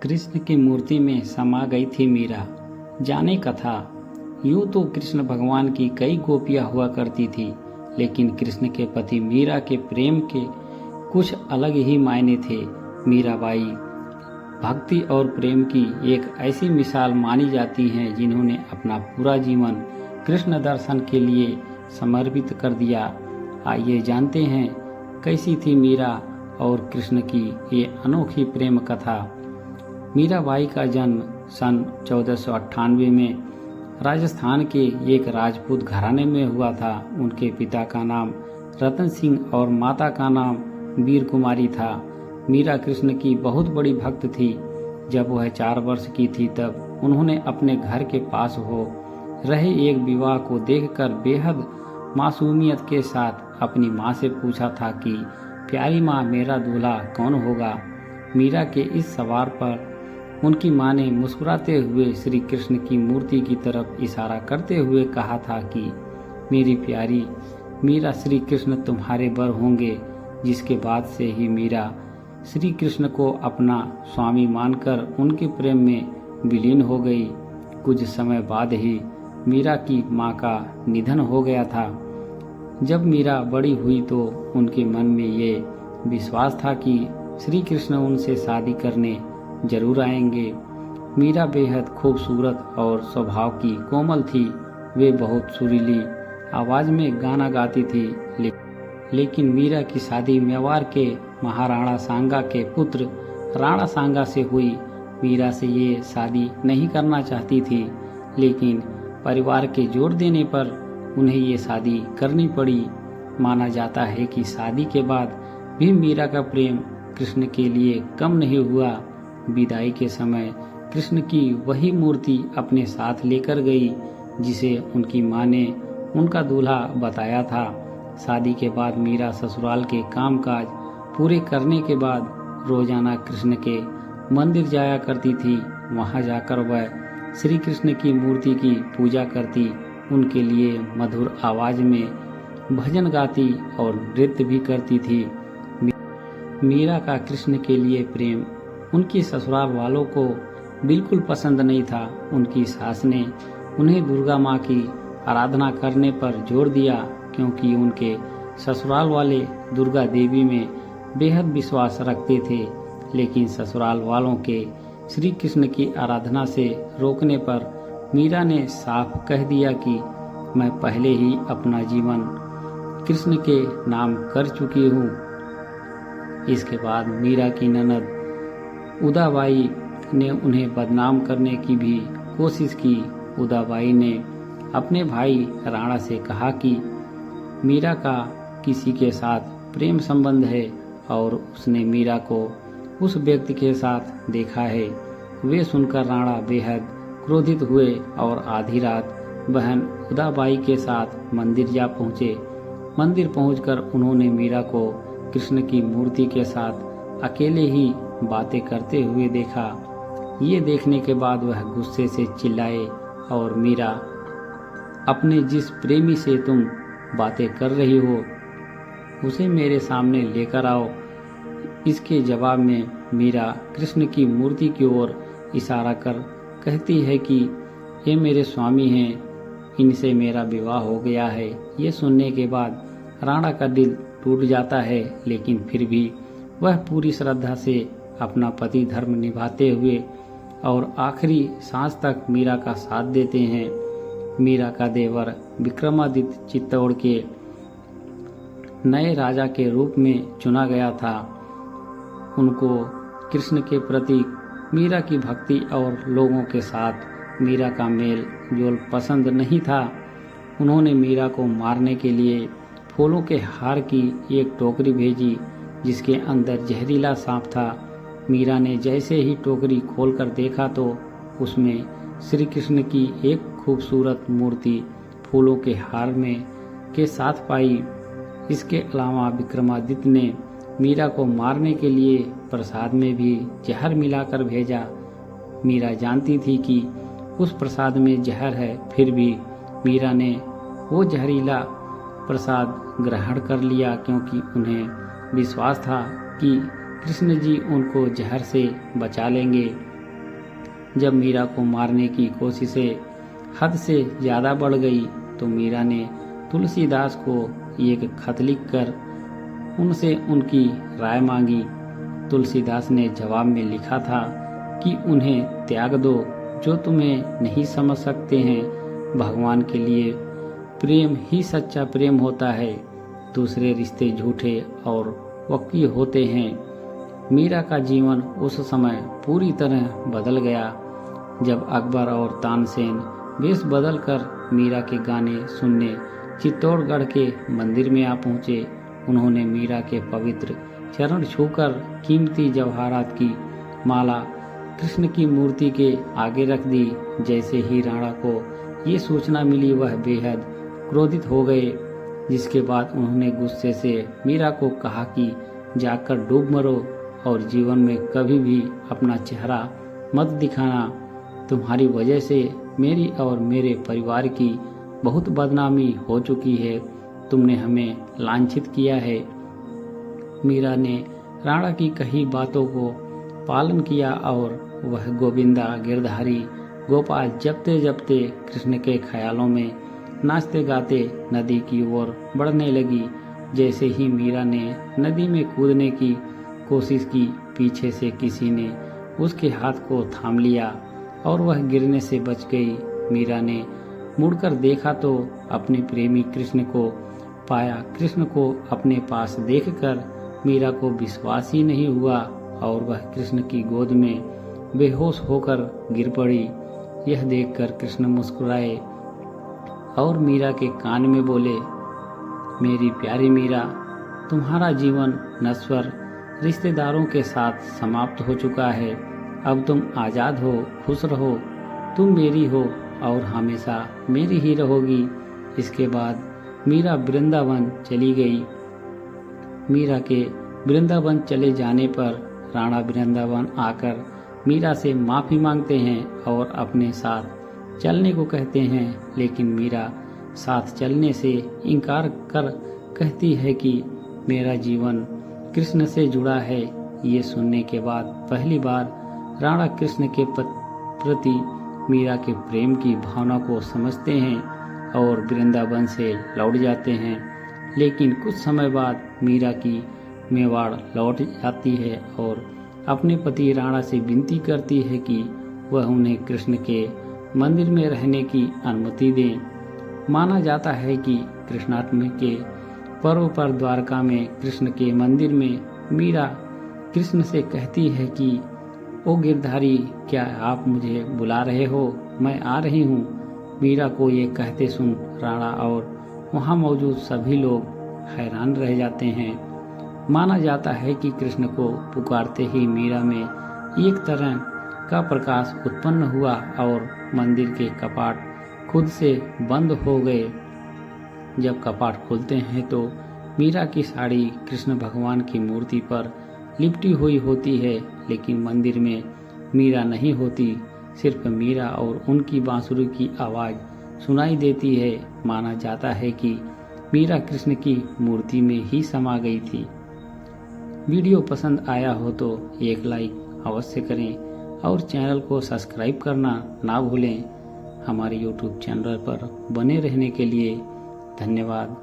कृष्ण की मूर्ति में समा गई थी मीरा। जाने कथा। यूं तो कृष्ण भगवान की कई गोपियां हुआ करती थी, लेकिन कृष्ण के पति मीरा के प्रेम के कुछ अलग ही मायने थे। मीराबाई भक्ति और प्रेम की एक ऐसी मिसाल मानी जाती हैं जिन्होंने अपना पूरा जीवन कृष्ण दर्शन के लिए समर्पित कर दिया। आइए जानते हैं कैसी थी मीरा और कृष्ण की ये अनोखी प्रेम कथा। मीराबाई का जन्म सन 1498 में राजस्थान के एक राजपूत घराने में हुआ था। उनके पिता का नाम रतन सिंह और माता का नाम वीर कुमारी था। मीरा कृष्ण की बहुत बड़ी भक्त थी। जब वह 4 वर्ष की थी तब उन्होंने अपने घर के पास हो रहे एक विवाह को देखकर बेहद मासूमियत के साथ अपनी माँ से पूछा था कि प्यारी माँ, मेरा दूल्हा कौन होगा। मीरा के इस सवाल पर उनकी माँ ने मुस्कुराते हुए श्री कृष्ण की मूर्ति की तरफ इशारा करते हुए कहा था कि मेरी प्यारी मीरा, श्री कृष्ण तुम्हारे वर होंगे। जिसके बाद से ही मीरा श्री कृष्ण को अपना स्वामी मानकर उनके प्रेम में विलीन हो गई। कुछ समय बाद ही मीरा की माँ का निधन हो गया था। जब मीरा बड़ी हुई तो उनके मन में ये विश्वास था कि श्री कृष्ण उनसे शादी करने जरूर आएंगे। मीरा बेहद खूबसूरत और स्वभाव की कोमल थी। वे बहुत सुरीली आवाज में गाना गाती थी, लेकिन मीरा की शादी मेवाड़ के महाराणा सांगा के पुत्र राणा सांगा से हुई। मीरा से ये शादी नहीं करना चाहती थी, लेकिन परिवार के जोर देने पर उन्हें ये शादी करनी पड़ी। माना जाता है कि शादी के बाद भी मीरा का प्रेम कृष्ण के लिए कम नहीं हुआ। विदाई के समय कृष्ण की वही मूर्ति अपने साथ लेकर गई जिसे उनकी माँ ने उनका दूल्हा बताया था। शादी के बाद मीरा ससुराल के कामकाज पूरे करने के बाद रोजाना कृष्ण के मंदिर जाया करती थी। वहां जाकर वह श्री कृष्ण की मूर्ति की पूजा करती, उनके लिए मधुर आवाज में भजन गाती और नृत्य भी करती थी। मीरा का कृष्ण के लिए प्रेम उनकी ससुराल वालों को बिल्कुल पसंद नहीं था। उनकी सास ने उन्हें दुर्गा माँ की आराधना करने पर जोर दिया, क्योंकि उनके ससुराल वाले दुर्गा देवी में बेहद विश्वास रखते थे। लेकिन ससुराल वालों के श्री कृष्ण की आराधना से रोकने पर मीरा ने साफ कह दिया कि मैं पहले ही अपना जीवन कृष्ण के नाम कर चुकी हूँ। इसके बाद मीरा की ननद उदाबाई ने उन्हें बदनाम करने की भी कोशिश की। उदाबाई ने अपने भाई राणा से कहा कि मीरा का किसी के साथ प्रेम संबंध है और उसने मीरा को उस व्यक्ति के साथ देखा है। वे सुनकर राणा बेहद क्रोधित हुए और आधी रात बहन उदाबाई के साथ मंदिर जा पहुँचे। मंदिर पहुंचकर उन्होंने मीरा को कृष्ण की मूर्ति के साथ अकेले ही बातें करते हुए देखा। ये देखने के बाद वह गुस्से से चिल्लाए और मीरा, अपने जिस प्रेमी से तुम बातें कर रही हो उसे मेरे सामने लेकर आओ। इसके जवाब में मीरा कृष्ण की मूर्ति की ओर इशारा कर कहती है कि ये मेरे स्वामी हैं, इनसे मेरा विवाह हो गया है। ये सुनने के बाद राणा का दिल टूट जाता है, लेकिन फिर भी वह पूरी श्रद्धा से अपना पति धर्म निभाते हुए और आखिरी सांस तक मीरा का साथ देते हैं। मीरा का देवर विक्रमादित्य चित्तौड़ के नए राजा के रूप में चुना गया था। उनको कृष्ण के प्रति मीरा की भक्ति और लोगों के साथ मीरा का मेल जोल पसंद नहीं था। उन्होंने मीरा को मारने के लिए फूलों के हार की एक टोकरी भेजी जिसके अंदर जहरीला सांप था। मीरा ने जैसे ही टोकरी खोलकर देखा तो उसमें श्री कृष्ण की एक खूबसूरत मूर्ति फूलों के हार में के साथ पाई। इसके अलावा विक्रमादित्य ने मीरा को मारने के लिए प्रसाद में भी जहर मिलाकर भेजा। मीरा जानती थी कि उस प्रसाद में जहर है, फिर भी मीरा ने वो जहरीला प्रसाद ग्रहण कर लिया, क्योंकि उन्हें विश्वास था कि कृष्ण जी उनको जहर से बचा लेंगे। जब मीरा को मारने की कोशिशें हद से ज़्यादा बढ़ गई तो मीरा ने तुलसीदास को एक खत लिखकर उनसे उनकी राय मांगी। तुलसीदास ने जवाब में लिखा था कि उन्हें त्याग दो जो तुम्हें नहीं समझ सकते हैं। भगवान के लिए प्रेम ही सच्चा प्रेम होता है, दूसरे रिश्ते झूठे और वक्की होते हैं। मीरा का जीवन उस समय पूरी तरह बदल गया जब अकबर और तानसेन वेश बदलकर मीरा के गाने सुनने चित्तौड़गढ़ के मंदिर में आ पहुँचे। उन्होंने मीरा के पवित्र चरण छूकर कीमती जवाहरात की माला कृष्ण की मूर्ति के आगे रख दी। जैसे ही राणा को ये सूचना मिली वह बेहद क्रोधित हो गए, जिसके बाद उन्होंने गुस्से से मीरा को कहा कि जाकर डूब मरो और जीवन में कभी भी अपना चेहरा मत दिखाना। तुम्हारी वजह से मेरी और मेरे परिवार की बहुत बदनामी हो चुकी है, तुमने हमें लांछित किया है। मीरा ने राणा की कही बातों को पालन किया और वह गोविंदा गिरधारी गोपाल जपते जपते कृष्ण के ख्यालों में नाचते गाते नदी की ओर बढ़ने लगी। जैसे ही मीरा ने नदी में कूदने की कोशिश की, पीछे से किसी ने उसके हाथ को थाम लिया और वह गिरने से बच गई। मीरा ने मुड़कर देखा तो अपने प्रेमी कृष्ण को पाया। कृष्ण को अपने पास देखकर मीरा को विश्वास ही नहीं हुआ और वह कृष्ण की गोद में बेहोश होकर गिर पड़ी। यह देखकर कृष्ण मुस्कुराए और मीरा के कान में बोले, मेरी प्यारी मीरा, तुम्हारा जीवन नश्वर रिश्तेदारों के साथ समाप्त हो चुका है। अब तुम आज़ाद हो, खुश रहो। तुम मेरी हो और हमेशा मेरी ही रहोगी। इसके बाद मीरा वृंदावन चली गई। मीरा के वृंदावन चले जाने पर राणा वृंदावन आकर मीरा से माफ़ी मांगते हैं और अपने साथ चलने को कहते हैं, लेकिन मीरा साथ चलने से इनकार कर कहती है कि मेरा जीवन कृष्ण से जुड़ा है। ये सुनने के बाद पहली बार राणा कृष्ण के प्रति मीरा के प्रेम की भावना को समझते हैं और वृंदावन से लौट जाते हैं। लेकिन कुछ समय बाद मीरा की मेवाड़ लौट जाती है और अपने पति राणा से विनती करती है कि वह उन्हें कृष्ण के मंदिर में रहने की अनुमति दें। माना जाता है कि कृष्णाष्टमी के पर्व पर द्वारका में कृष्ण के मंदिर में मीरा कृष्ण से कहती है कि ओ गिरधारी, क्या आप मुझे बुला रहे हो? मैं आ रही हूँ। मीरा को ये कहते सुन राणा और वहाँ मौजूद सभी लोग हैरान रह जाते हैं। माना जाता है कि कृष्ण को पुकारते ही मीरा में एक तरह का प्रकाश उत्पन्न हुआ और मंदिर के कपाट खुद से बंद हो गए। जब कपाट खुलते हैं तो मीरा की साड़ी कृष्ण भगवान की मूर्ति पर लिपटी हुई होती है, लेकिन मंदिर में मीरा नहीं होती। सिर्फ मीरा और उनकी बांसुरी की आवाज़ सुनाई देती है। माना जाता है कि मीरा कृष्ण की मूर्ति में ही समा गई थी। वीडियो पसंद आया हो तो एक लाइक अवश्य करें और चैनल को सब्सक्राइब करना ना भूलें। हमारे YouTube चैनल पर बने रहने के लिए धन्यवाद।